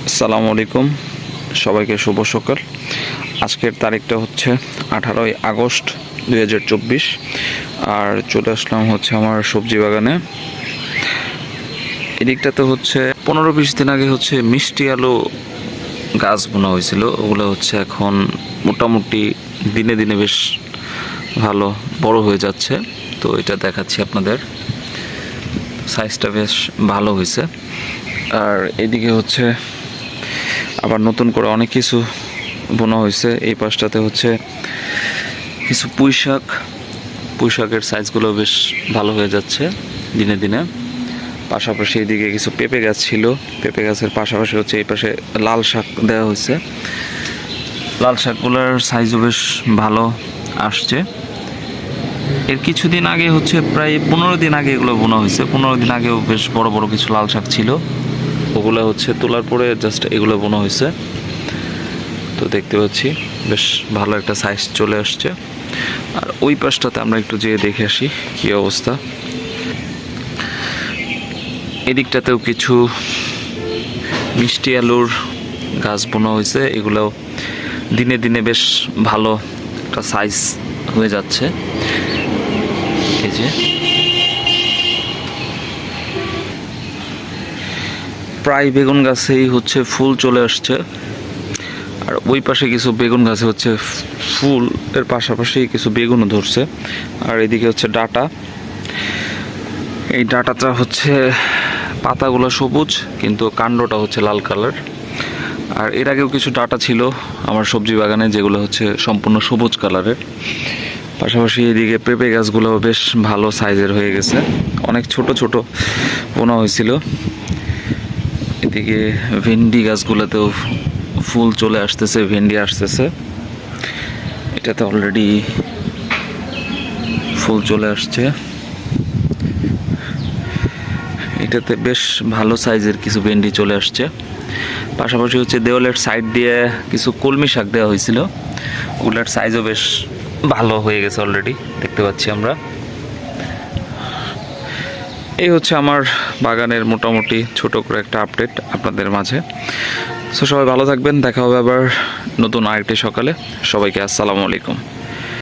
আসসালামু আলাইকুম, সবাইকে শুভ সকাল। আজকের তারিখটা হচ্ছে 18ই আগস্ট 2024। আর চলে আসলাম হচ্ছে আমার সবজি বাগানে। এদিকটাতে হচ্ছে 15-20 দিন আগে হচ্ছে মিষ্টি আলু গাছ বোনা হয়েছিল। ওগুলো হচ্ছে এখন মোটামুটি দিনে দিনে বেশ ভালো বড় হয়ে যাচ্ছে। তো এটা দেখাচ্ছি আপনাদের, সাইজটা বেশ ভালো হয়েছে। আর এদিকে হচ্ছে আবার নতুন করে অনেক কিছু বোনা হয়েছে। এই পাশটাতে হচ্ছে কিছু পুঁইশাকের সাইজগুলো বেশ ভালো হয়ে যাচ্ছে দিনে দিনে। পাশাপাশি এদিকে কিছু পেঁপে গাছ ছিল, পেঁপে গাছের পাশাপাশি হচ্ছে এই পাশে লাল শাক দেওয়া হয়েছে। লাল শাকগুলোর সাইজও বেশ ভালো আসছে। এর কিছুদিন আগে হচ্ছে প্রায় 15 দিন আগে এগুলো বোনা হয়েছে। 15 দিন আগেও বেশ বড় বড় কিছু লাল শাক ছিল, ওগুলো হচ্ছে তোলার পরে জাস্ট এগুলো বোনা হয়েছে। তো দেখতে পাচ্ছি বেশ ভালো একটা সাইজ চলে আসছে। আর ওই পাশটাতে আমরা একটু যেয়ে দেখে আসি কী অবস্থা। এদিকটাতেও কিছু মিষ্টি আলুর গাছ বোনা হয়েছে। এগুলো দিনে দিনে বেশ ভালো একটা সাইজ হয়ে যাচ্ছে। এই যে প্রায় বেগুন গাছেই হচ্ছে ফুল চলে আসছে। আর ওই পাশে কিছু বেগুন গাছে হচ্ছে ফুল এর পাশাপাশি কিছু বেগুনও ধরছে। আর এদিকে হচ্ছে ডাটা, এই ডাটাটা হচ্ছে পাতাগুলো সবুজ কিন্তু কাণ্ডটা হচ্ছে লাল কালার। আর এর আগেও কিছু ডাটা ছিল আমার সবজি বাগানে যেগুলো হচ্ছে সম্পূর্ণ সবুজ কালারের। পাশাপাশি এদিকে পেঁপে গাছগুলো বেশ ভালো সাইজের হয়ে গেছে, অনেক ছোট ছোট বোনা হয়েছিল। এদিকে ভেন্ডি গাছগুলোতেও ফুল চলে আসতেছে, ভেন্ডি আসতেছে। এটাতে অলরেডি ফুল চলে আসছে। এটাতে বেশ ভালো সাইজের কিছু ভেন্ডি চলে আসছে। পাশাপাশি হচ্ছে দেওয়ালের সাইড দিয়ে কিছু কলমি শাক দেওয়া হয়েছিল, ওগুলোর সাইজও বেশ ভালো হয়ে গেছে অলরেডি, দেখতে পাচ্ছি আমরা। এই হচ্ছে আমার বাগানের মোটামুটি ছোট করে একটা আপডেট আপনাদের মাঝে। সো সবাই ভালো থাকবেন, দেখা হবে আবার নতুন আরেকটি সকালে। সবাইকে আসসালামু আলাইকুম।